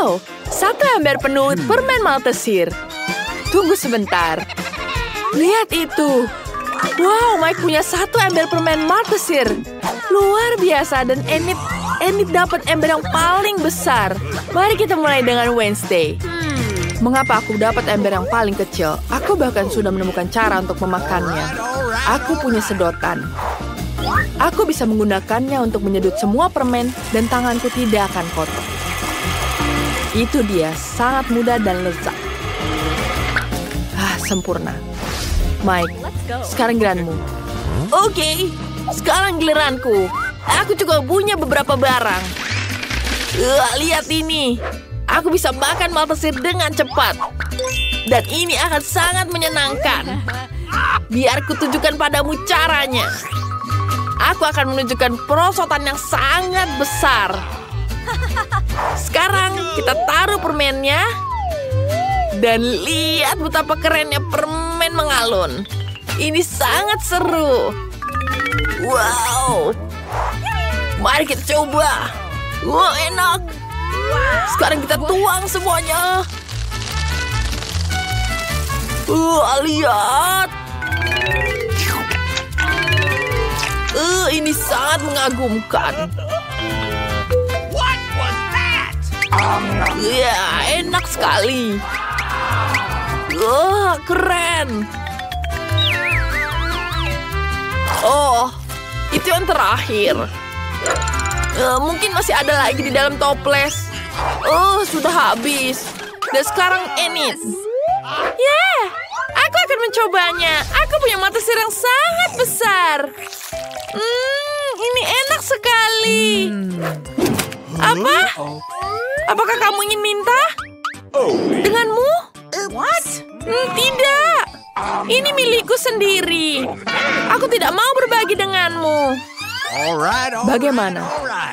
Wow, satu ember penuh permen Maltesir. Tunggu sebentar. Lihat itu. Wow, Mike punya satu ember permen Maltesir. Luar biasa dan Enid dapat ember yang paling besar. Mari kita mulai dengan Wednesday. Mengapa aku dapat ember yang paling kecil? Aku bahkan sudah menemukan cara untuk memakannya. Aku punya sedotan. Aku bisa menggunakannya untuk menyedot semua permen dan tanganku tidak akan kotor. Itu dia, sangat mudah dan lezat. Sempurna. Mike, sekarang giliranmu. Oke, sekarang giliranku. Aku juga punya beberapa barang. Lihat ini. Aku bisa makan Maltesir dengan cepat. Dan ini akan sangat menyenangkan. Biar kutunjukkan padamu caranya. Aku akan menunjukkan perosotan yang sangat besar. Sekarang kita taruh permennya. Dan lihat betapa kerennya permen mengalun. Ini sangat seru. Wow. Mari kita coba. Wow, enak. Sekarang kita tuang semuanya. Lihat. Ini sangat mengagumkan. Ya, enak sekali. Keren. Oh, itu yang terakhir. Mungkin masih ada lagi di dalam toples. Sudah habis. Dan sekarang Enid. Aku akan mencobanya. Aku punya Maltesir yang sangat besar. Ini enak sekali. Apa? Apakah kamu ingin minta? Denganmu? Tidak. Ini milikku sendiri. Aku tidak mau berbagi denganmu. Bagaimana?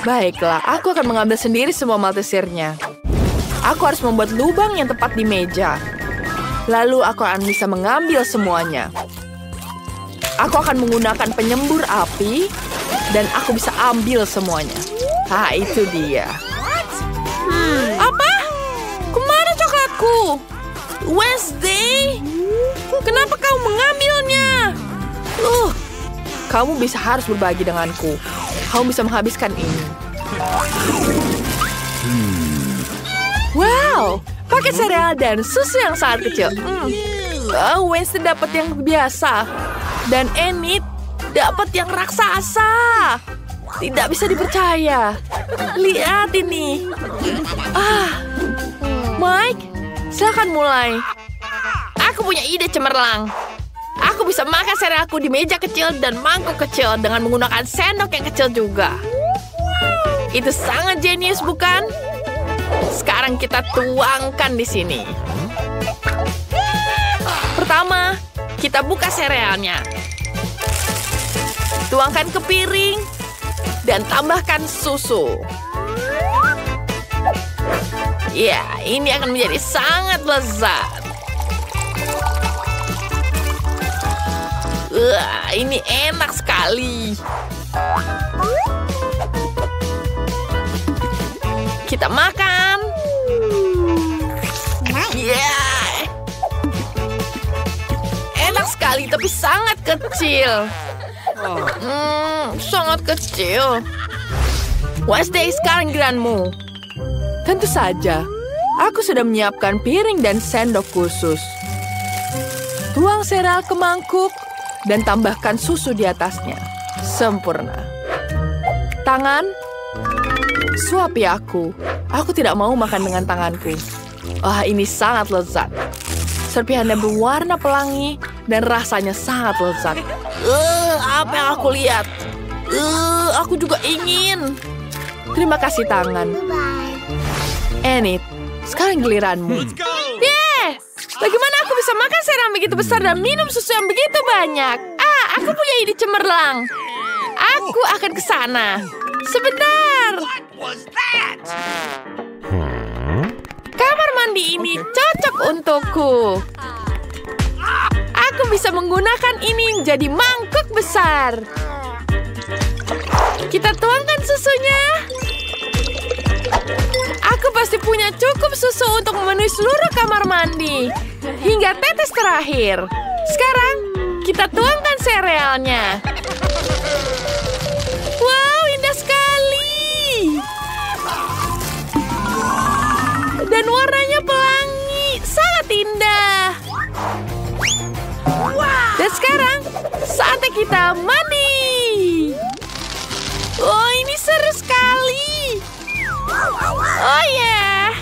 Baiklah, aku akan mengambil sendiri semua Maltesirnya. Aku harus membuat lubang yang tepat di meja. Lalu aku akan bisa mengambil semuanya. Aku akan menggunakan penyembur api. Dan aku bisa ambil semuanya. Itu dia. Apa? Kemana coklatku? Wednesday? Kenapa kau mengambilnya? Kamu harus berbagi denganku. Kamu bisa menghabiskan ini. Wow, pakai sereal dan susu yang sangat kecil. Wednesday dapat yang biasa. Dan Enid dapat yang raksasa. Tidak bisa dipercaya. Lihat ini. Mike, silakan mulai. Aku punya ide cemerlang. Aku bisa makan serealku di meja kecil dan mangkuk kecil dengan menggunakan sendok yang kecil juga. Itu sangat jenius, bukan? Sekarang kita tuangkan di sini. Pertama, kita buka serealnya. Tuangkan ke piring dan tambahkan susu. Ya, ini akan menjadi sangat lezat. Ini enak sekali. Kita makan. Enak sekali, tapi sangat kecil. Sangat kecil. Wednesday, sekarang giliranmu. Tentu saja. Aku sudah menyiapkan piring dan sendok khusus. Tuang sereal ke mangkuk dan tambahkan susu di atasnya. Sempurna. Tangan. Suapi aku. Aku tidak mau makan dengan tanganku. Ini sangat lezat. Serpihannya berwarna pelangi dan rasanya sangat lezat. Apa yang aku lihat? Aku juga ingin. Terima kasih tangan. Enid, sekarang giliranmu. Bagaimana aku bisa makan sereal begitu besar dan minum susu yang begitu banyak? Aku punya ide cemerlang. Aku akan ke sana. Sebentar. Kamar mandi ini cocok untukku. Aku bisa menggunakan ini menjadi mangkuk besar. Kita tuangkan susunya. Aku pasti punya cukup susu untuk memenuhi seluruh kamar mandi. Hingga tetes terakhir. Sekarang, kita tuangkan serealnya. Wow, indah sekali. Dan warnanya pelangi. Sangat indah. Dan sekarang, saatnya kita mandi. Oh, ini seru sekali. Oh ya,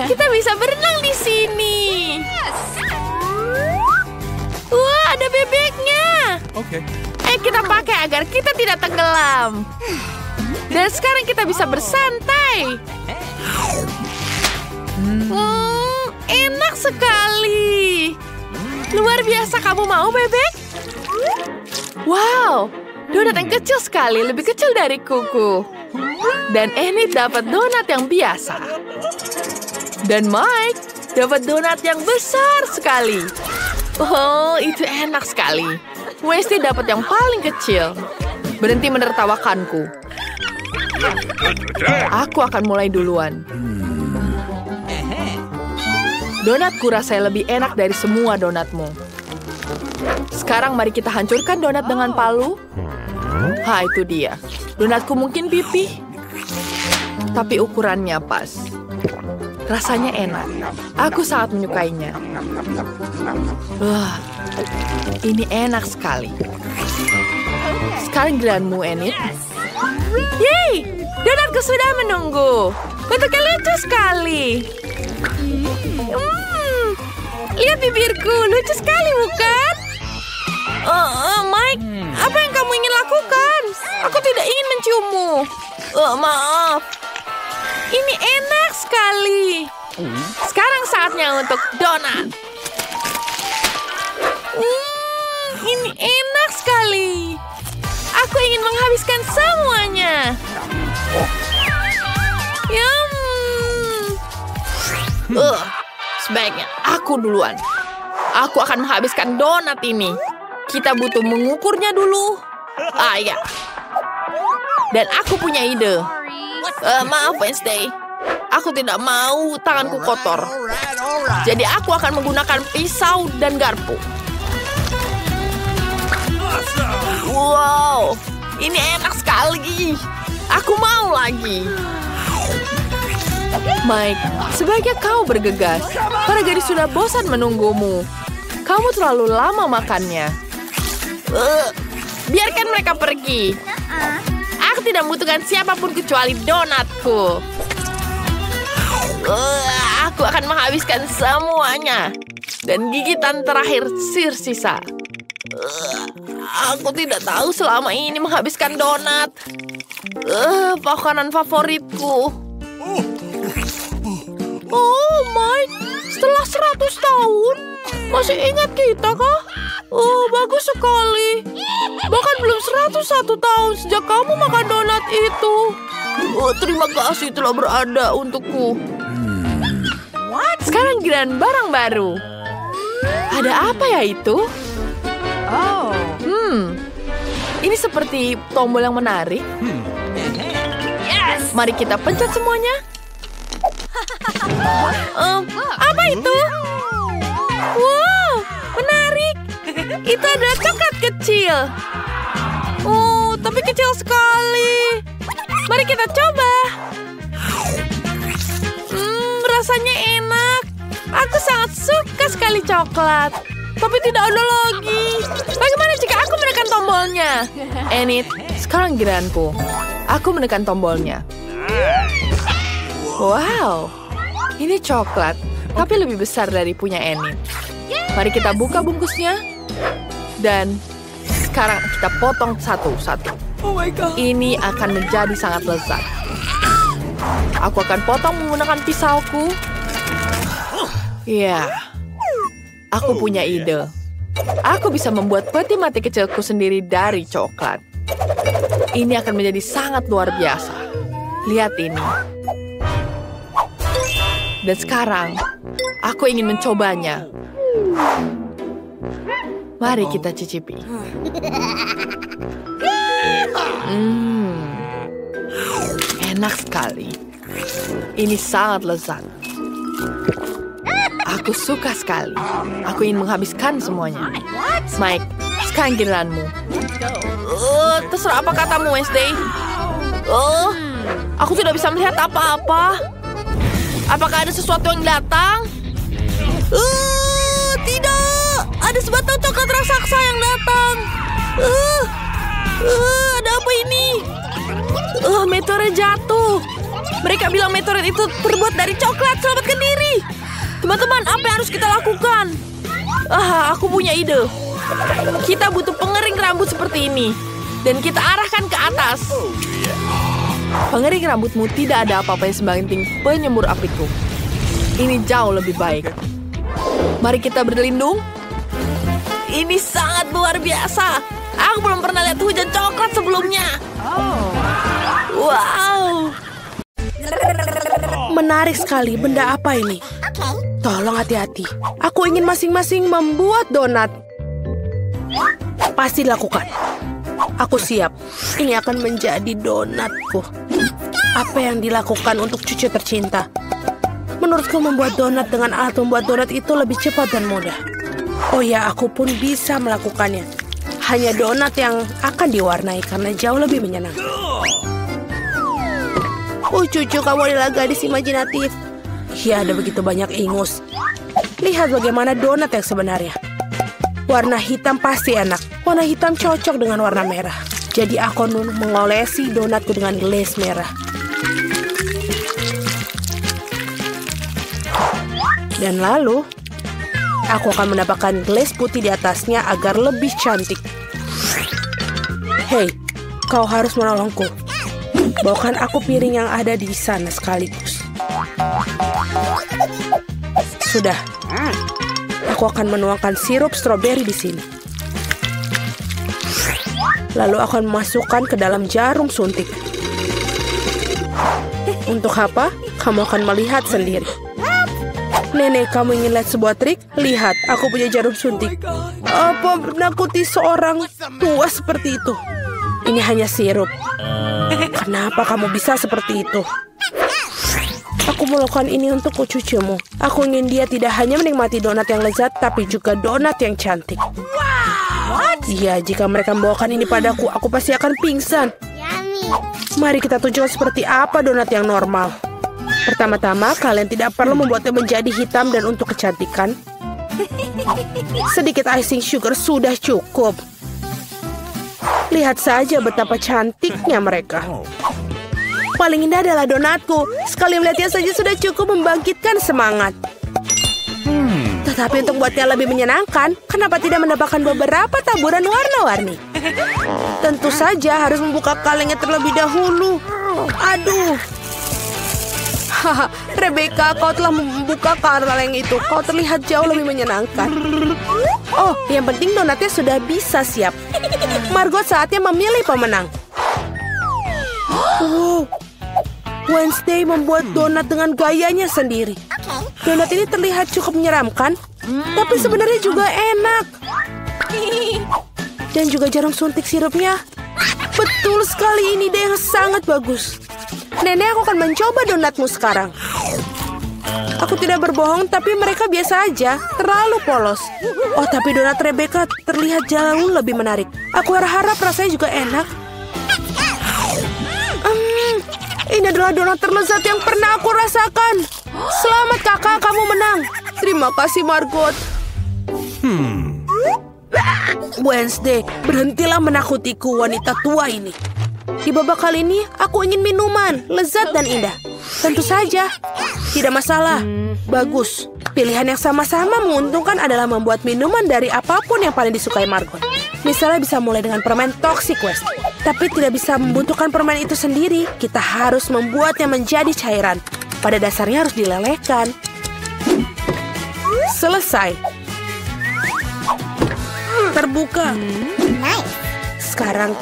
kita bisa berenang di sini. Wah, ada bebeknya. Oke. Kita pakai agar kita tidak tenggelam. Dan sekarang kita bisa bersantai. Enak sekali. Luar biasa, kamu mau, bebek? Wow, donat yang kecil sekali, lebih kecil dari kuku. Dan Enid dapat donat yang biasa. Dan Mike dapat donat yang besar sekali. Oh, itu enak sekali. Westy dapat yang paling kecil. Berhenti menertawakanku. Aku akan mulai duluan. Donatku rasanya lebih enak dari semua donatmu. Sekarang mari kita hancurkan donat dengan palu. Itu dia. Donatku mungkin pipih, tapi ukurannya pas. Rasanya enak. Aku sangat menyukainya. Ini enak sekali. Sekarang giliranmu, Enid. Yeay! Donatku sudah menunggu. Bentuknya lucu sekali. Lihat bibirku, lucu sekali bukan? Mike, apa yang kamu ingin lakukan? Aku tidak ingin menciummu. Maaf. Ini enak sekali. Sekarang saatnya untuk donat. Ini enak sekali. Aku ingin menghabiskan semuanya. Sebaiknya aku duluan. Aku akan menghabiskan donat ini. Kita butuh mengukurnya dulu. Ya. Dan aku punya ide. Maaf, Wednesday. Aku tidak mau tanganku kotor. Jadi aku akan menggunakan pisau dan garpu. Wow, ini enak sekali. Aku mau lagi. Mike, sebaiknya kau bergegas. Para gadis sudah bosan menunggumu. Kamu terlalu lama makannya. Biarkan mereka pergi. Aku tidak membutuhkan siapapun kecuali donatku. Aku akan menghabiskan semuanya. Dan gigitan terakhir sisa. Aku tidak tahu selama ini menghabiskan donat. Makanan favoritku. Oh, Mike, setelah 100 tahun, masih ingat kita kah? Oh, bagus sekali. Bahkan belum 101 tahun sejak kamu makan donat itu. Terima kasih telah berada untukku. Sekarang giliran barang baru. Ada apa ya itu? Ini seperti tombol yang menarik. Mari kita pencet semuanya. Apa itu? Wow, menarik. Itu adalah coklat kecil. Tapi kecil sekali. Mari kita coba. Rasanya enak. Aku sangat suka sekali coklat. Tapi tidak ada lagi. Bagaimana jika aku menekan tombolnya? Enid, sekarang giliranku. Aku menekan tombolnya. Wow, ini coklat, tapi lebih besar dari punya Enid. Mari kita buka bungkusnya. Dan sekarang kita potong satu-satu. Ini akan menjadi sangat lezat. Aku akan potong menggunakan pisauku. Ya, aku punya ide. Aku bisa membuat peti mati kecilku sendiri dari coklat. Ini akan menjadi sangat luar biasa. Lihat ini. Dan sekarang, aku ingin mencobanya. Mari kita cicipi. Enak sekali. Ini sangat lezat. Aku suka sekali. Aku ingin menghabiskan semuanya. Mike, sekarang giliranmu. Terserah apa katamu, Wednesday. Aku tidak bisa melihat apa-apa. Apakah ada sesuatu yang datang? Tidak. Ada sebatang coklat raksasa yang datang. Ada apa ini? Meteorit jatuh. Mereka bilang meteorit itu terbuat dari coklat. Selamatkan diri. Teman-teman, apa yang harus kita lakukan? Aku punya ide. Kita butuh pengering rambut seperti ini. Dan kita arahkan ke atas. Pengering rambutmu tidak ada apa-apa yang sebanting penyembur apiku. Ini jauh lebih baik. Mari kita berlindung. Ini sangat luar biasa. Aku belum pernah lihat hujan coklat sebelumnya. Wow. Menarik sekali, benda apa ini? Tolong hati-hati. Aku ingin masing-masing membuat donat. Pasti dilakukan. Aku siap. Ini akan menjadi donatku. Apa yang dilakukan untuk cucu tercinta? Menurutku membuat donat dengan alat membuat donat itu lebih cepat dan mudah. Oh ya, aku pun bisa melakukannya. Hanya donat yang akan diwarnai karena jauh lebih menyenangkan. Cucu, kamu adalah gadis imajinatif. Ya, ada begitu banyak ingus. Lihat bagaimana donat yang sebenarnya. Warna hitam pasti enak. Warna hitam cocok dengan warna merah. Jadi aku mengolesi donatku dengan glaze merah. Dan lalu, aku akan menambahkan glaze putih di atasnya agar lebih cantik. Hei, kau harus menolongku. Bawakan aku piring yang ada di sana sekaligus. Sudah. Aku akan menuangkan sirup stroberi di sini. Lalu akan memasukkan ke dalam jarum suntik. Untuk apa? Kamu akan melihat sendiri. Nenek, kamu ingin lihat sebuah trik? Lihat, aku punya jarum suntik. Apa menakuti seorang tua seperti itu? Ini hanya sirup. Kenapa kamu bisa seperti itu? Aku melakukan ini untuk cucumu. Aku ingin dia tidak hanya menikmati donat yang lezat, tapi juga donat yang cantik. Iya, jika mereka membawakan ini padaku, aku pasti akan pingsan. Mari kita tunjukkan seperti apa donat yang normal. Pertama-tama, kalian tidak perlu membuatnya menjadi hitam dan untuk kecantikan. Sedikit icing sugar sudah cukup. Lihat saja betapa cantiknya mereka. Paling indah adalah donatku. Sekali melihatnya saja sudah cukup membangkitkan semangat. Tetapi untuk buatnya lebih menyenangkan, kenapa tidak menambahkan beberapa taburan warna-warni? Tentu saja harus membuka kalengnya terlebih dahulu. Aduh. Haha, Rebecca, kau telah membuka kaleng itu. Kau terlihat jauh lebih menyenangkan. Oh, yang penting donatnya sudah bisa siap. Margot, saatnya memilih pemenang. Wednesday membuat donat dengan gayanya sendiri. Donat ini terlihat cukup menyeramkan, tapi sebenarnya juga enak. Dan juga jarum suntik sirupnya. Betul sekali, ini ide yang sangat bagus. Nenek, aku akan mencoba donatmu sekarang. Aku tidak berbohong, tapi mereka biasa aja, terlalu polos. Oh, tapi donat Rebecca terlihat jauh lebih menarik. Aku harap rasanya juga enak. Ini adalah donat terlezat yang pernah aku rasakan. Selamat kakak, kamu menang. Terima kasih, Margot. Wednesday, berhentilah menakutiku wanita tua ini. Di babak kali ini, aku ingin minuman, lezat dan indah. Tentu saja, tidak masalah. Bagus. Pilihan yang sama-sama menguntungkan adalah membuat minuman dari apapun yang paling disukai Margot. Misalnya bisa mulai dengan permen Toxic Waste. Tapi tidak bisa membutuhkan permen itu sendiri. Kita harus membuatnya menjadi cairan. Pada dasarnya harus dilelehkan. Selesai. Terbuka. Sekarang,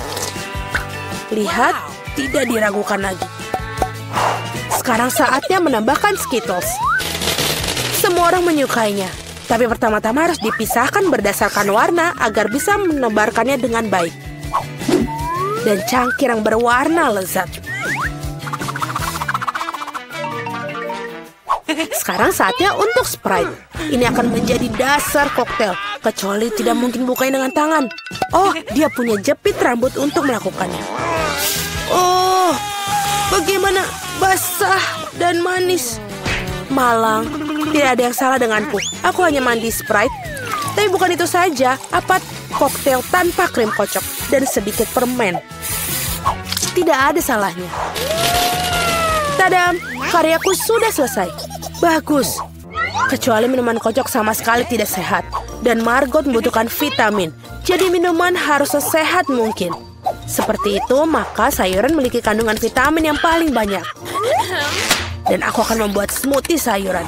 lihat, tidak diragukan lagi. Sekarang saatnya menambahkan Skittles. Semua orang menyukainya. Tapi pertama-tama harus dipisahkan berdasarkan warna agar bisa menebarkannya dengan baik. Dan cangkir yang berwarna lezat. Sekarang saatnya untuk Sprite. Ini akan menjadi dasar koktail. Kecuali tidak mungkin bukanya dengan tangan. Oh, dia punya jepit rambut untuk melakukannya. Oh, bagaimana basah dan manis. Malang, tidak ada yang salah denganku. Aku hanya mandi Sprite. Tapi bukan itu saja, apa koktail tanpa krim kocok dan sedikit permen. Tidak ada salahnya. Tadam, karyaku sudah selesai. Bagus. Kecuali minuman kocok sama sekali tidak sehat. Dan Margot membutuhkan vitamin. Jadi minuman harus sesehat mungkin. Seperti itu, maka sayuran memiliki kandungan vitamin yang paling banyak. Dan aku akan membuat smoothie sayuran.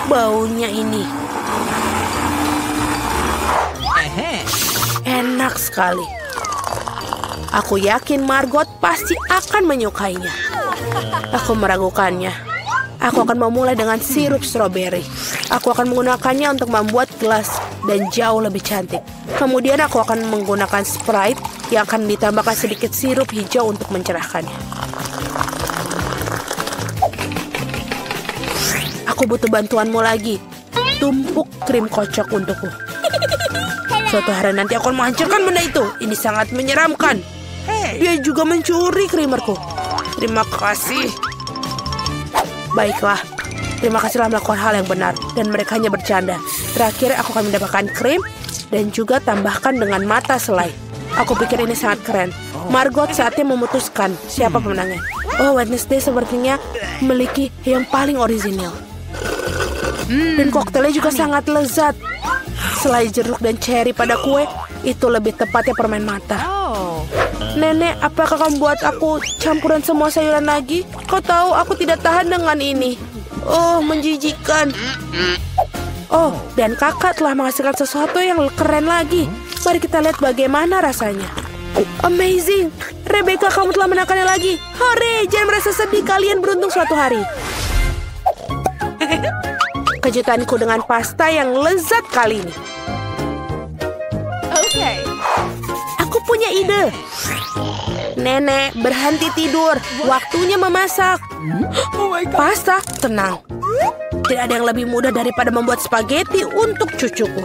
Baunya ini enak sekali. Aku yakin Margot pasti akan menyukainya. Aku meragukannya. Aku akan memulai dengan sirup stroberi. Aku akan menggunakannya untuk membuat gelas dan jauh lebih cantik. Kemudian aku akan menggunakan Sprite yang akan ditambahkan sedikit sirup hijau untuk mencerahkannya. Aku butuh bantuanmu lagi. Tumpuk krim kocok untukku. Suatu hari nanti aku akan menghancurkan benda itu. Ini sangat menyeramkan. Dia juga mencuri krimerku. Terima kasih. Baiklah. Terima kasih telah melakukan hal yang benar. Dan mereka hanya bercanda. Terakhir aku akan mendapatkan krim. Dan juga tambahkan dengan mata selai. Aku pikir ini sangat keren. Margot saatnya memutuskan siapa pemenangnya. Oh, Wednesday sepertinya memiliki yang paling orisinil. Dan koktelnya juga sangat lezat. Selai jeruk dan ceri pada kue, itu lebih tepatnya permen mata. Nenek, apakah kamu buat aku campuran semua sayuran lagi? Kau tahu aku tidak tahan dengan ini. Oh, menjijikan. Oh, dan kakak telah menghasilkan sesuatu yang keren lagi. Mari kita lihat bagaimana rasanya. Amazing. Rebecca, kamu telah menekannya lagi. Hore, jangan merasa sedih, kalian beruntung suatu hari. Kejutanku dengan pasta yang lezat kali ini. Aku punya ide. Nenek, berhenti tidur. Waktunya memasak. Pasta, tenang. Tidak ada yang lebih mudah daripada membuat spaghetti untuk cucuku.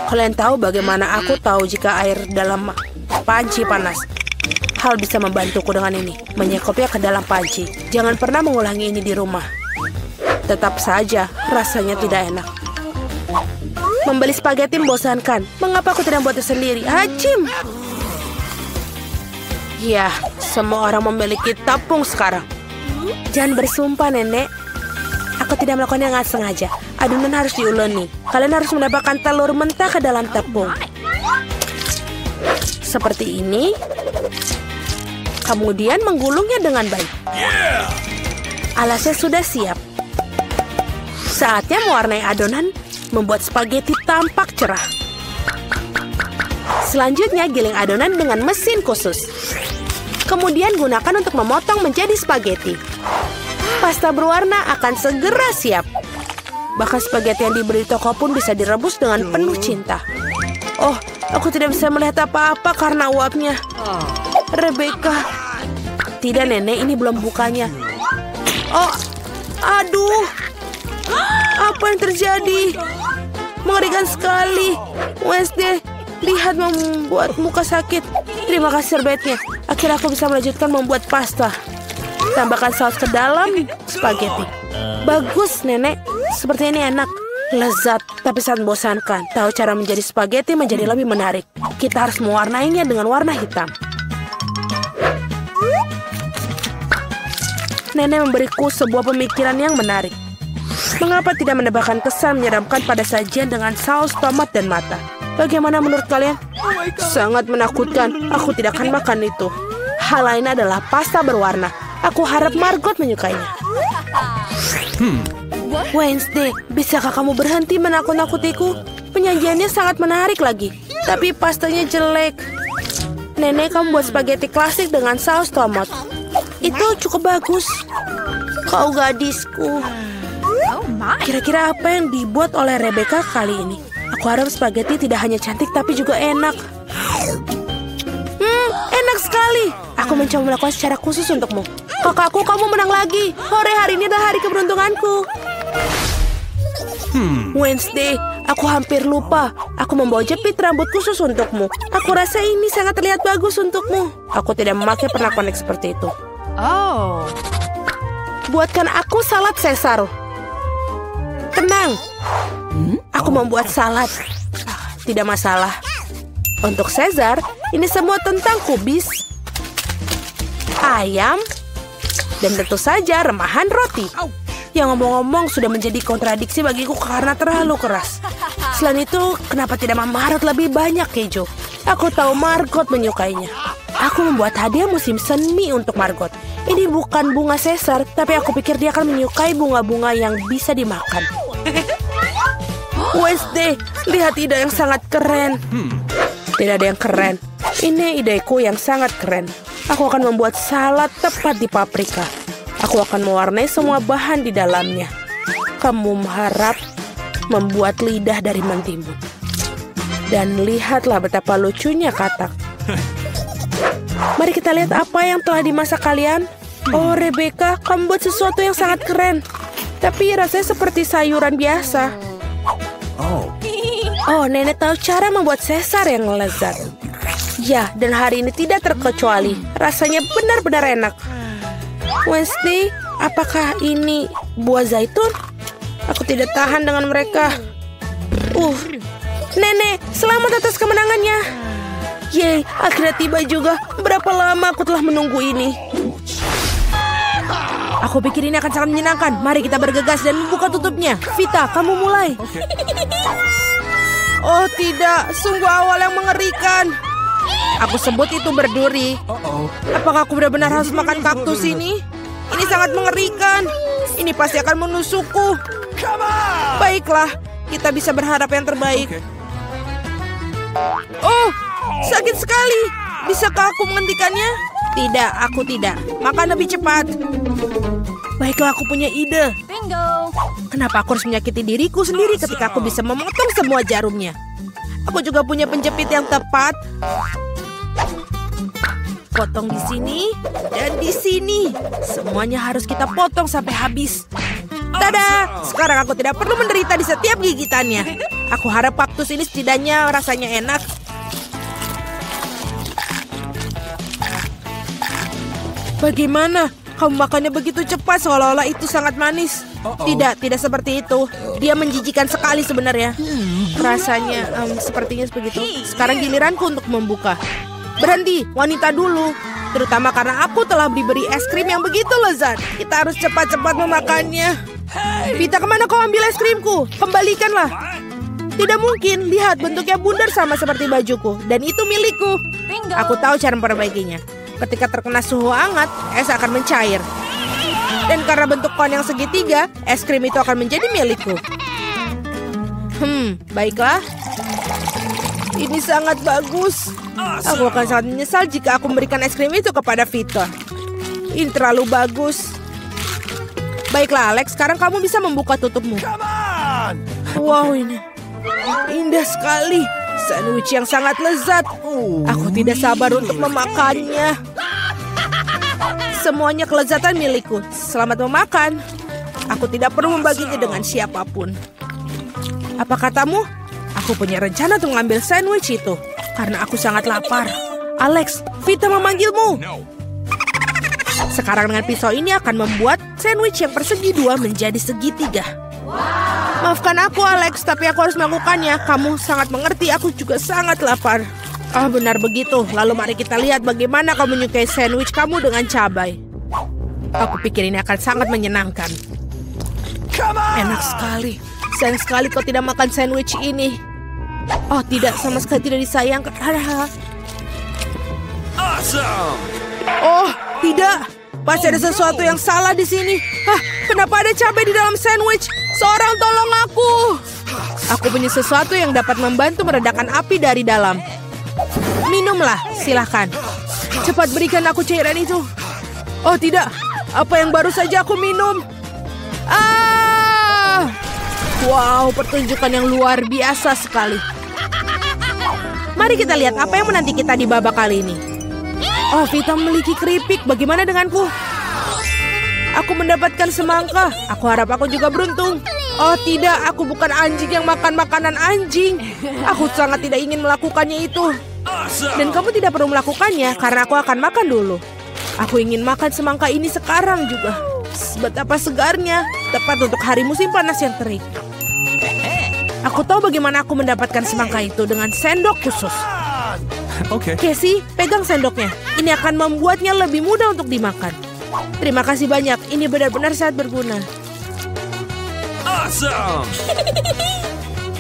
Kalian tahu bagaimana aku tahu jika air dalam panci panas? Hal bisa membantuku dengan ini. Menyekopnya ke dalam panci. Jangan pernah mengulangi ini di rumah. Tetap saja, rasanya tidak enak. Membeli spaghetti membosankan. Mengapa aku tidak membuatnya sendiri? Hacim! Ya, semua orang memiliki tepung sekarang. Jangan bersumpah, Nenek. Aku tidak melakukannya dengan sengaja. Adonan harus diuleni. Kalian harus mendapatkan telur mentah ke dalam tepung. Seperti ini. Kemudian menggulungnya dengan baik. Alasnya sudah siap. Saatnya mewarnai adonan, membuat spaghetti tampak cerah. Selanjutnya, giling adonan dengan mesin khusus. Kemudian gunakan untuk memotong menjadi spaghetti. Pasta berwarna akan segera siap. Bahkan spaghetti yang diberi toko pun bisa direbus dengan penuh cinta. Oh, aku tidak bisa melihat apa-apa karena uapnya. Rebecca. Tidak, Nenek, ini belum bukanya. Oh, aduh. Apa yang terjadi? Mengerikan sekali. Wednesday, lihat membuat muka sakit. Terima kasih serbetnya. Akhirnya aku bisa melanjutkan membuat pasta. Tambahkan saus ke dalam spaghetti. Bagus, Nenek. Seperti ini enak. Lezat, tapi sangat membosankan. Tahu cara menjadi spaghetti menjadi lebih menarik. Kita harus mewarnainya dengan warna hitam. Nenek memberiku sebuah pemikiran yang menarik. Mengapa tidak menambahkan kesan menyeramkan pada sajian dengan saus tomat dan mata? Bagaimana menurut kalian? Sangat menakutkan. Aku tidak akan makan itu. Hal lain adalah pasta berwarna. Aku harap Margot menyukainya. Wednesday, bisakah kamu berhenti menakut-nakutiku? Penyajiannya sangat menarik lagi. Tapi pastanya jelek. Nenek, kamu buat spaghetti klasik dengan saus tomat. Itu cukup bagus. Kau gadisku. Kira-kira apa yang dibuat oleh Rebecca kali ini? Aku harap spaghetti tidak hanya cantik tapi juga enak. Enak sekali. Aku mencoba melakukan secara khusus untukmu. Kakakku, kamu menang lagi. Hore, hari ini adalah hari keberuntunganku. Wednesday, aku hampir lupa. Aku membawa jepit rambut khusus untukmu. Aku rasa ini sangat terlihat bagus untukmu. Aku tidak memakai pernak-pernik seperti itu. Oh. Buatkan aku salad Caesar. Tenang. Aku membuat salad. Tidak masalah. Untuk Caesar, ini semua tentang kubis, ayam, dan tentu saja remahan roti. Yang ngomong-ngomong sudah menjadi kontradiksi bagiku karena terlalu keras. Selain itu, kenapa tidak Margot lebih banyak keju? Aku tahu Margot menyukainya. Aku membuat hadiah musim semi untuk Margot. Ini bukan bunga Caesar, tapi aku pikir dia akan menyukai bunga-bunga yang bisa dimakan. Wednesday, lihat ide yang sangat keren. Tidak ada yang keren. Ini ideku yang sangat keren. Aku akan membuat salad tepat di paprika. Aku akan mewarnai semua bahan di dalamnya. Kamu harap membuat lidah dari mentimun. Dan lihatlah betapa lucunya katak. Mari kita lihat apa yang telah dimasak kalian. Oh, Rebecca, kamu buat sesuatu yang sangat keren. Tapi rasanya seperti sayuran biasa. Oh, nenek tahu cara membuat Caesar yang lezat. Ya, dan hari ini tidak terkecuali. Rasanya benar-benar enak. Wednesday, apakah ini buah zaitun? Aku tidak tahan dengan mereka. Nenek, selamat atas kemenangannya. Yeay, akhirnya tiba juga. Berapa lama aku telah menunggu ini. Aku pikir ini akan sangat menyenangkan. Mari kita bergegas dan membuka tutupnya. Vita, kamu mulai. Oh tidak, sungguh awal yang mengerikan. Aku sebut itu berduri. Apakah aku benar-benar harus makan kaktus ini? Ini sangat mengerikan. Ini pasti akan menusukku. Baiklah, kita bisa berharap yang terbaik. Oh, sakit sekali. Bisakah aku menghentikannya? Tidak, aku tidak. Makan lebih cepat. Baiklah, aku punya ide. Bingo. Kenapa aku harus menyakiti diriku sendiri ketika aku bisa memotong semua jarumnya? Aku juga punya penjepit yang tepat. Potong di sini dan di sini. Semuanya harus kita potong sampai habis. Tada! Sekarang aku tidak perlu menderita di setiap gigitannya. Aku harap kaktus ini setidaknya rasanya enak. Bagaimana? Kamu makannya begitu cepat seolah-olah itu sangat manis. Tidak seperti itu. Dia menjijikan sekali sebenarnya. Rasanya sepertinya begitu. Sekarang giliranku untuk membuka. Berhenti, wanita dulu. Terutama karena aku telah diberi es krim yang begitu lezat. Kita harus cepat-cepat memakannya. Vita, kemana kau ambil es krimku? Kembalikanlah. Tidak mungkin, lihat bentuknya bundar sama seperti bajuku. Dan itu milikku. Aku tahu cara memperbaikinya. Ketika terkena suhu hangat, es akan mencair. Dan karena bentuk kon yang segitiga, es krim itu akan menjadi milikku. Baiklah. Ini sangat bagus. Aku akan sangat menyesal jika aku memberikan es krim itu kepada Vita. Ini terlalu bagus. Baiklah, Alex. Sekarang kamu bisa membuka tutupmu. Wow, ini indah sekali. Sandwich yang sangat lezat. Aku tidak sabar untuk memakannya. Semuanya kelezatan milikku. Selamat memakan. Aku tidak perlu membaginya dengan siapapun. Apa katamu? Aku punya rencana untuk mengambil sandwich itu. Karena aku sangat lapar. Alex, Vita memanggilmu. Sekarang dengan pisau ini akan membuat sandwich yang persegi dua menjadi segitiga. Maafkan aku, Alex, tapi aku harus melakukannya. Kamu sangat mengerti, aku juga sangat lapar. Benar begitu. Lalu mari kita lihat bagaimana kau menyukai sandwich kamu dengan cabai. Aku pikir ini akan sangat menyenangkan. Enak sekali. Sayang sekali kau tidak makan sandwich ini. Oh tidak, sama sekali tidak disayangkan. Oh tidak, pasti ada sesuatu yang salah di sini. Kenapa ada cabai di dalam sandwich? Seorang tolong aku. Aku punya sesuatu yang dapat membantu meredakan api dari dalam. Minumlah, silahkan. Cepat berikan aku cairan itu. Oh tidak, apa yang baru saja aku minum? Wow, pertunjukan yang luar biasa sekali. Mari kita lihat apa yang menanti kita di babak kali ini. Oh, Vita memiliki keripik. Bagaimana denganku? Aku mendapatkan semangka. Aku harap aku juga beruntung. Oh tidak, aku bukan anjing yang makan makanan anjing. Aku sangat tidak ingin melakukannya itu. Dan kamu tidak perlu melakukannya karena aku akan makan dulu. Aku ingin makan semangka ini sekarang juga. Betapa segarnya, tepat untuk hari musim panas yang terik. Aku tahu bagaimana aku mendapatkan semangka itu dengan sendok khusus. Casey, pegang sendoknya. Ini akan membuatnya lebih mudah untuk dimakan. Terima kasih banyak, ini benar-benar sangat berguna.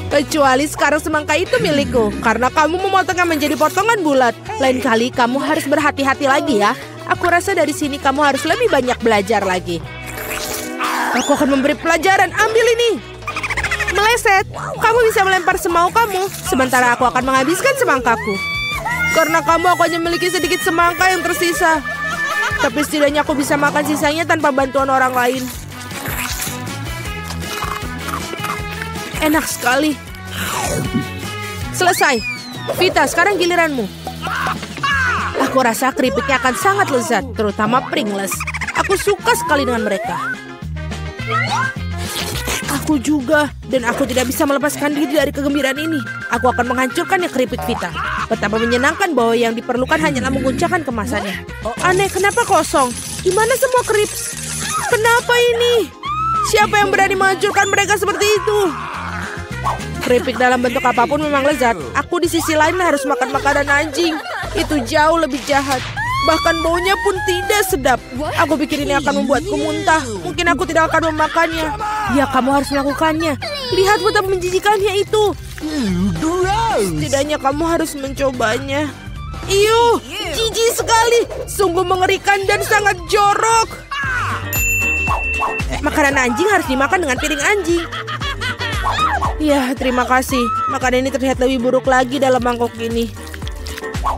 Kecuali sekarang semangka itu milikku, karena kamu memotongnya menjadi potongan bulat. Lain kali kamu harus berhati-hati lagi ya. Aku rasa dari sini kamu harus lebih banyak belajar lagi. Aku akan memberi pelajaran, ambil ini. Meleset, kamu bisa melempar semau kamu, sementara aku akan menghabiskan semangkaku. Karena kamu aku hanya memiliki sedikit semangka yang tersisa. Tapi setidaknya aku bisa makan sisanya tanpa bantuan orang lain. Enak sekali. Selesai. Vita, sekarang giliranmu. Aku rasa keripiknya akan sangat lezat, terutama Pringles. Aku suka sekali dengan mereka. Aku juga, dan aku tidak bisa melepaskan diri dari kegembiraan ini. Aku akan menghancurkannya keripik Vita. Betapa menyenangkan bahwa yang diperlukan hanyalah menguncangkan kemasannya. Aneh, kenapa kosong? Di mana semua krips? Kenapa ini? Siapa yang berani menghancurkan mereka seperti itu? Keripik dalam bentuk apapun memang lezat. Aku di sisi lain harus makan makanan anjing. Itu jauh lebih jahat. Bahkan baunya pun tidak sedap. Aku pikir ini akan membuatku muntah. Mungkin aku tidak akan memakannya. Ya, kamu harus melakukannya. Lihat betapa menjijikannya itu. Setidaknya kamu harus mencobanya. Iuh, jijik sekali. Sungguh mengerikan dan sangat jorok. Makanan anjing harus dimakan dengan piring anjing. Ya, terima kasih. Makanan ini terlihat lebih buruk lagi dalam mangkok ini.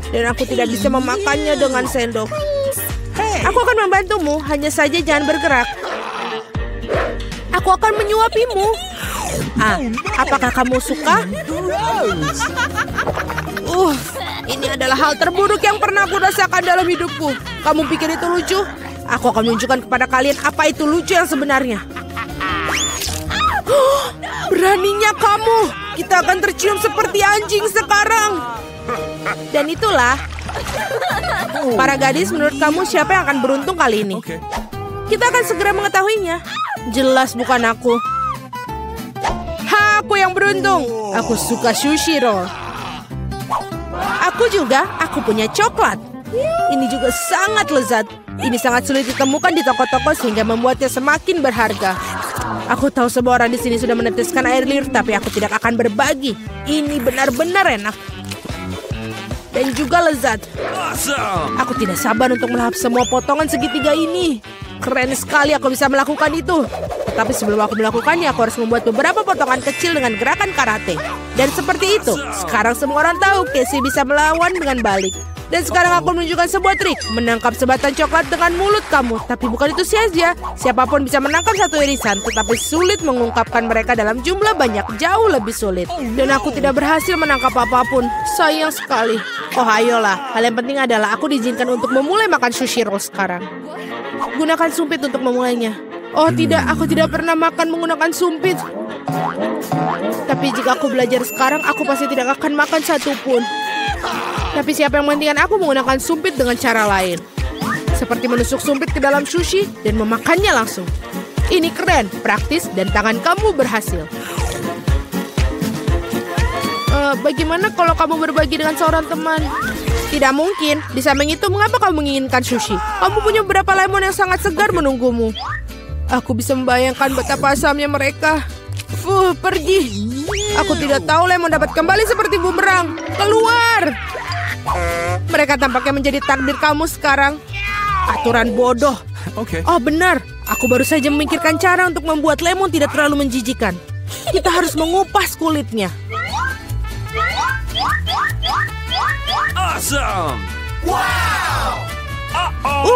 Dan aku tidak bisa memakannya dengan sendok. Aku akan membantumu, hanya saja jangan bergerak. Aku akan menyuapimu. Apakah kamu suka? Ini adalah hal terburuk yang pernah aku rasakan dalam hidupku. Kamu pikir itu lucu? Aku akan menunjukkan kepada kalian apa itu lucu yang sebenarnya. Beraninya kamu. Kita akan tercium seperti anjing sekarang. Dan itulah. Para gadis, menurut kamu siapa yang akan beruntung kali ini? Kita akan segera mengetahuinya. Jelas bukan aku. Aku yang beruntung. Aku suka sushi roll. Aku juga, aku punya coklat. Ini juga sangat lezat. Ini sangat sulit ditemukan di toko-toko sehingga membuatnya semakin berharga. Aku tahu semua orang di sini sudah meneteskan air liur, tapi aku tidak akan berbagi. Ini benar-benar enak. Dan juga lezat. Aku tidak sabar untuk melahap semua potongan segitiga ini. Keren sekali aku bisa melakukan itu. Tetapi sebelum aku melakukannya, aku harus membuat beberapa potongan kecil dengan gerakan karate. Dan seperti itu, sekarang semua orang tahu Casey bisa melawan dengan balik. Dan sekarang aku menunjukkan sebuah trik. Menangkap sebatang coklat dengan mulut kamu. Tapi bukan itu saja. Siapapun bisa menangkap satu irisan. Tetapi sulit mengungkapkan mereka dalam jumlah banyak. Jauh lebih sulit. Dan aku tidak berhasil menangkap apapun. Sayang sekali. Oh ayolah. Hal yang penting adalah aku diizinkan untuk memulai makan sushi roll sekarang. Gunakan sumpit untuk memulainya. Oh tidak, aku tidak pernah makan menggunakan sumpit. Tapi jika aku belajar sekarang, aku pasti tidak akan makan satupun. Tapi siapa yang menghentikan aku menggunakan sumpit dengan cara lain. Seperti menusuk sumpit ke dalam sushi dan memakannya langsung. Ini keren, praktis, dan tangan kamu berhasil. Bagaimana kalau kamu berbagi dengan seorang teman? Tidak mungkin. Di samping itu, mengapa kamu menginginkan sushi? Kamu punya beberapa lemon yang sangat segar menunggumu. Aku bisa membayangkan betapa asamnya mereka. Pergi. Aku tidak tahu lemon dapat kembali seperti bumerang. Keluar. Mereka tampaknya menjadi takdir kamu sekarang. Aturan bodoh. Oh benar. Aku baru saja memikirkan cara untuk membuat lemon tidak terlalu menjijikan. Kita harus mengupas kulitnya. Awesome! Wow!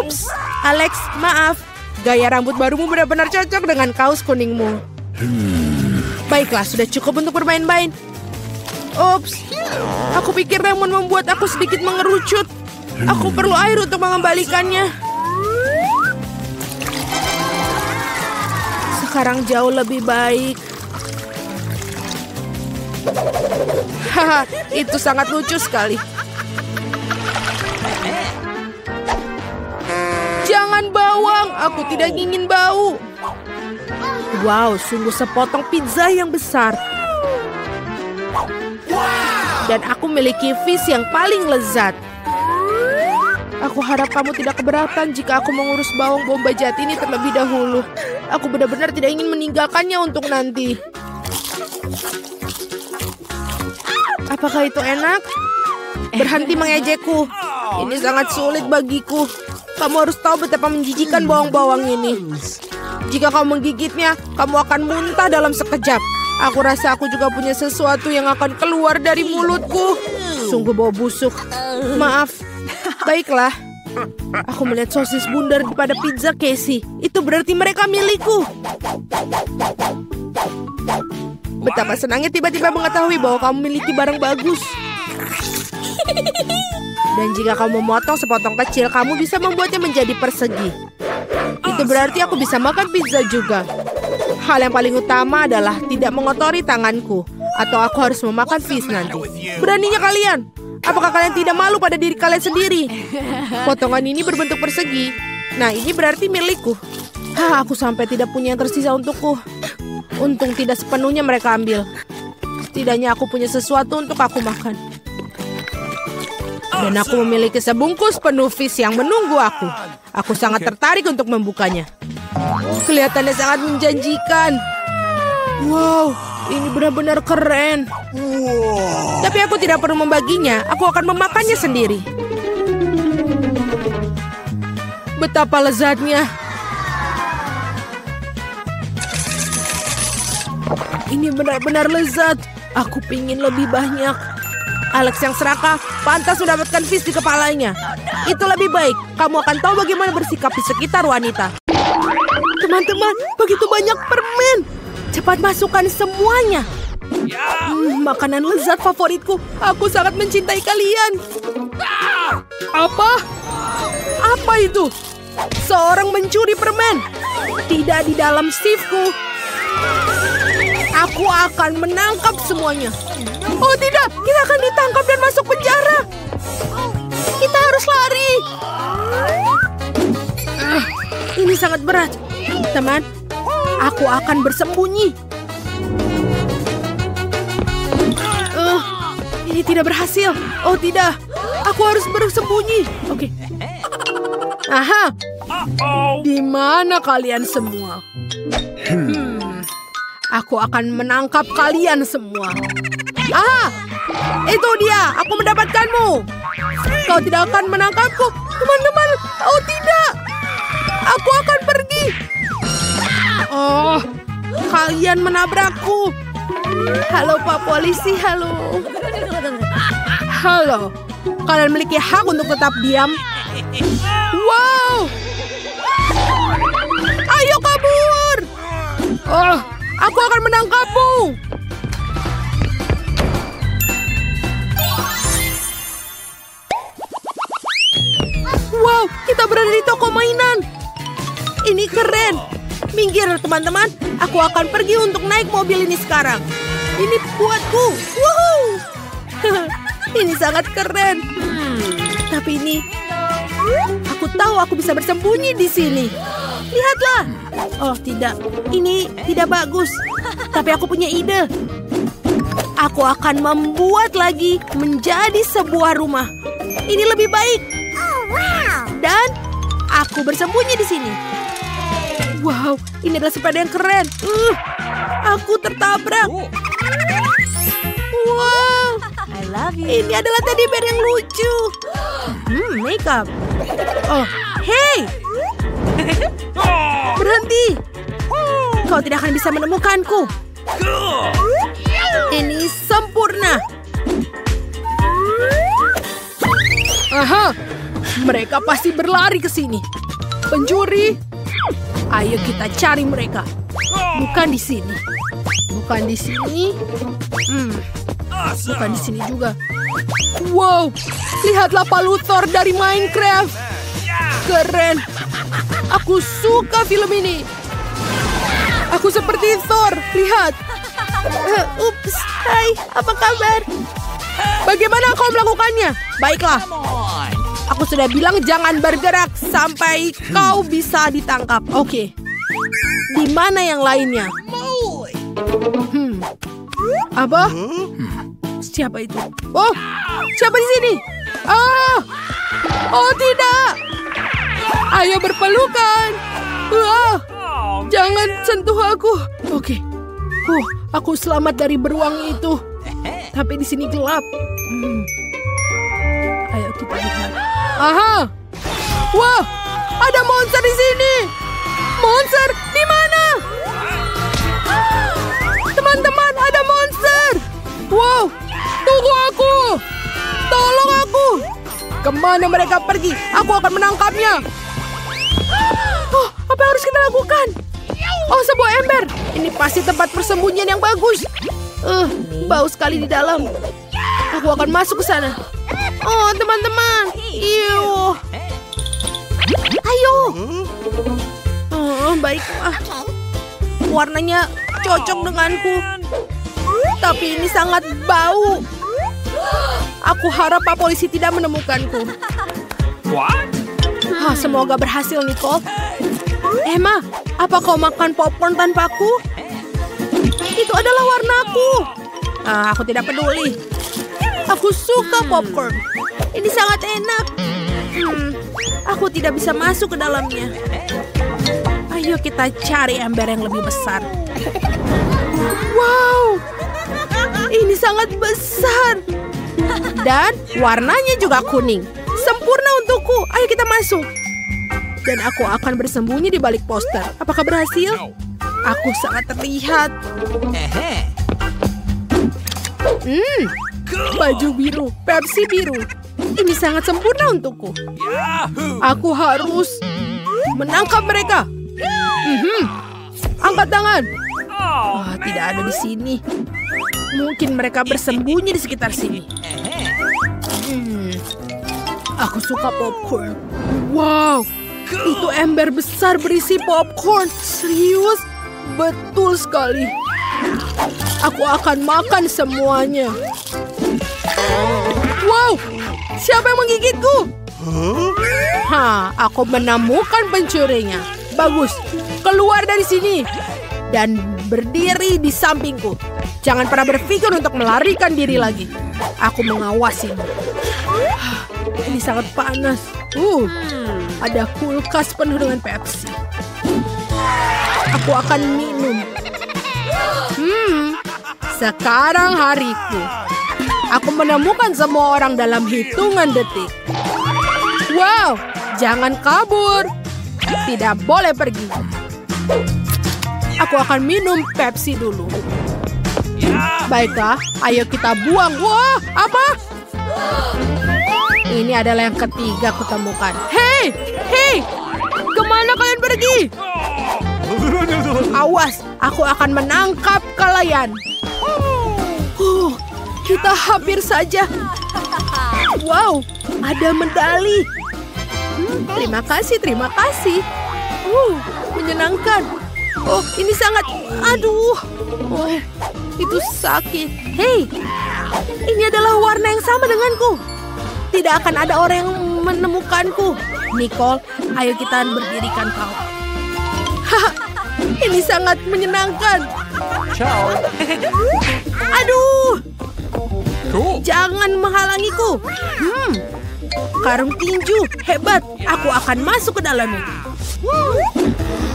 Ups, Alex, maaf. Gaya rambut barumu benar-benar cocok dengan kaos kuningmu. Baiklah, sudah cukup untuk bermain-main. Ups, aku pikir lemon membuat aku sedikit mengerucut. Aku perlu air untuk mengembalikannya. Sekarang jauh lebih baik. Haha, itu sangat lucu sekali. Jangan bawang, aku tidak ingin bau. Wow, sungguh sepotong pizza yang besar. Dan aku memiliki fish yang paling lezat. Aku harap kamu tidak keberatan jika aku mengurus bawang bombay jahat ini terlebih dahulu. Aku benar-benar tidak ingin meninggalkannya untuk nanti. Apakah itu enak? Berhenti mengejekku. Ini sangat sulit bagiku. Kamu harus tahu betapa menjijikan bawang-bawang ini. Jika kamu menggigitnya, kamu akan muntah dalam sekejap. Aku rasa aku juga punya sesuatu yang akan keluar dari mulutku. Sungguh bau busuk. Maaf. Baiklah. Aku melihat sosis bundar pada pizza Casey. Itu berarti mereka milikku. Betapa senangnya tiba-tiba mengetahui bahwa kamu memiliki barang bagus. Dan jika kamu memotong sepotong kecil, kamu bisa membuatnya menjadi persegi. Itu berarti aku bisa makan pizza juga. Hal yang paling utama adalah tidak mengotori tanganku. Atau aku harus memakan fish nanti. Beraninya kalian? Apakah kalian tidak malu pada diri kalian sendiri? Potongan ini berbentuk persegi. Nah, ini berarti milikku. Aku sampai tidak punya yang tersisa untukku. Untung tidak sepenuhnya mereka ambil. Setidaknya aku punya sesuatu untuk aku makan. Dan aku memiliki sebungkus penuh fish yang menunggu aku. Aku sangat tertarik untuk membukanya. Kelihatannya sangat menjanjikan. Wow, ini benar-benar keren. Tapi aku tidak perlu membaginya. Aku akan memakannya sendiri. Betapa lezatnya. Ini benar-benar lezat. Aku pingin lebih banyak. Alex yang serakah pantas mendapatkan fish di kepalanya. Itu lebih baik. Kamu akan tahu bagaimana bersikap di sekitar wanita. Teman-teman, begitu banyak permen. Cepat masukkan semuanya. Makanan lezat favoritku. Aku sangat mencintai kalian. Apa? Apa itu? Seorang mencuri permen. Tidak di dalam sifku. Aku akan menangkap semuanya. Oh tidak, kita akan ditangkap dan masuk penjara. Kita harus lari. Ini sangat berat. Teman, aku akan bersembunyi. Ini tidak berhasil. Oh tidak, aku harus bersembunyi. Oke. Aha. Di mana kalian semua? Aku akan menangkap kalian semua. Aha, itu dia. Aku mendapatkanmu. Kau tidak akan menangkapku, teman-teman. Oh tidak, aku akan pergi. Oh, kalian menabrakku. Halo Pak Polisi, halo. Halo, kalian memiliki hak untuk tetap diam. Wow, ayo kabur. Oh, aku akan menangkapmu. Wow, kita berada di toko mainan. Ini keren. Minggir teman-teman. Aku akan pergi untuk naik mobil ini sekarang. Ini buatku. Woohoo. Ini sangat keren. Tapi ini, aku tahu aku bisa bersembunyi di sini. Lihatlah. Oh tidak, ini tidak bagus. Tapi aku punya ide. Aku akan membuat lagi menjadi sebuah rumah. Ini lebih baik. Dan aku bersembunyi di sini. Wow, ini adalah sepeda yang keren. Aku tertabrak. Wow, ini adalah teddy bear yang lucu. Makeup. Oh, hey. Berhenti. Kau tidak akan bisa menemukanku. Ini sempurna. Aha, mereka pasti berlari ke sini. Pencuri. Ayo kita cari mereka. Bukan di sini. Bukan di sini. Bukan di sini juga. Wow, lihatlah Pak Luthor dari Minecraft. Keren. Aku suka film ini. Aku seperti Thor, lihat. Ups, hai, apa kabar? Bagaimana kau melakukannya? Baiklah. Aku sudah bilang jangan bergerak sampai kau bisa ditangkap. Oke. Di mana yang lainnya? Apa? Siapa itu? Oh, siapa di sini? Oh tidak. Ayo berpelukan. Jangan sentuh aku. Oke. Aku selamat dari beruang itu. Tapi di sini gelap. Ayo kita lihat. Aha. Wah, ada monster di sini. Monster di mana? Teman-teman, ada monster. Wow, tunggu aku. Tolong aku. Kemana mereka pergi? Aku akan menangkapnya. Apa yang harus kita lakukan? Sebuah ember. Ini pasti tempat persembunyian yang bagus. Bau sekali di dalam. Aku akan masuk ke sana. Teman-teman. Ayo. Baiklah. Warnanya cocok denganku. Tapi ini sangat bau. Aku harap Pak Polisi tidak menemukanku. Semoga berhasil, Nicole. Emma, apa kau makan popcorn tanpaku? Itu adalah warnaku. Aku tidak peduli. Aku suka popcorn. Ini sangat enak. Aku tidak bisa masuk ke dalamnya. Ayo kita cari ember yang lebih besar. Wow, ini sangat besar. Dan warnanya juga kuning. Sempurna untukku. Ayo kita masuk. Dan aku akan bersembunyi di balik poster. Apakah berhasil? Aku sangat terlihat. Baju biru, Pepsi biru. Ini sangat sempurna untukku. Aku harus menangkap mereka. Angkat tangan. Tidak ada di sini. Mungkin mereka bersembunyi di sekitar sini. Aku suka popcorn. Wow, itu ember besar berisi popcorn. Serius? Betul sekali. Aku akan makan semuanya. Wow, siapa yang menggigitku? Aku menemukan pencurinya. Bagus, keluar dari sini. Dan berdiri di sampingku. Jangan pernah berpikir untuk melarikan diri lagi. Aku mengawasimu. Ini sangat panas. Ada kulkas penuh dengan Pepsi. Aku akan minum. Sekarang hariku. Aku menemukan semua orang dalam hitungan detik. Wow, jangan kabur. Tidak boleh pergi. Aku akan minum Pepsi dulu. Baiklah, ayo kita buang. Wah, apa? Ini adalah yang ketiga kutemukan. Hei, kemana kalian pergi? Awas, aku akan menangkap kalian. Kita hampir saja. Wow, ada medali. Terima kasih. Menyenangkan. Ini sangat... Aduh. Itu sakit. Hei, ini adalah warna yang sama denganku. Tidak akan ada orang yang menemukanku. Nicole, ayo kita berdirikan kau. Ini sangat menyenangkan. Ciao. Aduh. Cool. Jangan menghalangiku. Karung tinju, hebat. Aku akan masuk ke dalamnya.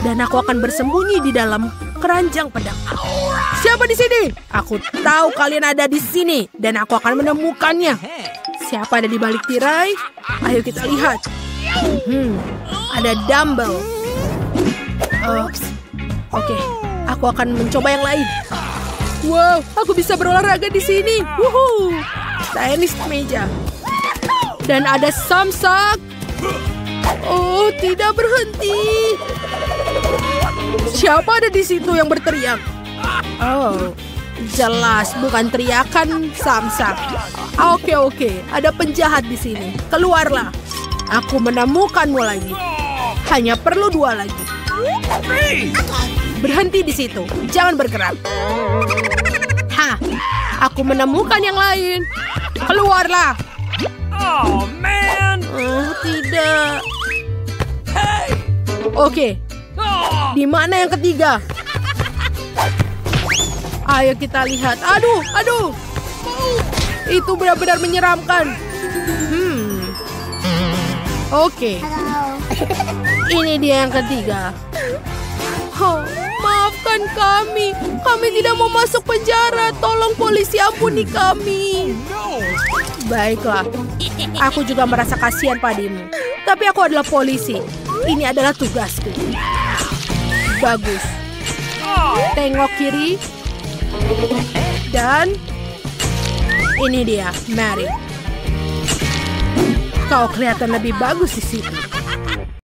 Dan aku akan bersembunyi di dalam keranjang pedang. Siapa di sini? Aku tahu kalian ada di sini. Dan aku akan menemukannya. Siapa ada di balik tirai? Ayo kita lihat. Ada dumbbell. Oke, aku akan mencoba yang lain. Wow, aku bisa berolahraga di sini. Tenis meja. Dan ada samsak. Tidak berhenti. Siapa ada di situ yang berteriak? Jelas bukan teriakan samsak. Oke, ada penjahat di sini. Keluarlah. Aku menemukanmu lagi. Hanya perlu 2 lagi. Berhenti di situ. Jangan bergerak. Hah, aku menemukan yang lain. Keluarlah. Oh, man. Tidak. Oke. Di mana yang ketiga? Ayo kita lihat. Aduh. Itu benar-benar menyeramkan. Oke. Ini dia yang ketiga. Oh, maafkan kami. Kami tidak mau masuk penjara. Tolong polisi, ampuni kami. Baiklah. Aku juga merasa kasihan padamu. Tapi aku adalah polisi. Ini adalah tugasku. Bagus. Tengok kiri. Dan ini dia, Mary. Kau kelihatan lebih bagus di situ.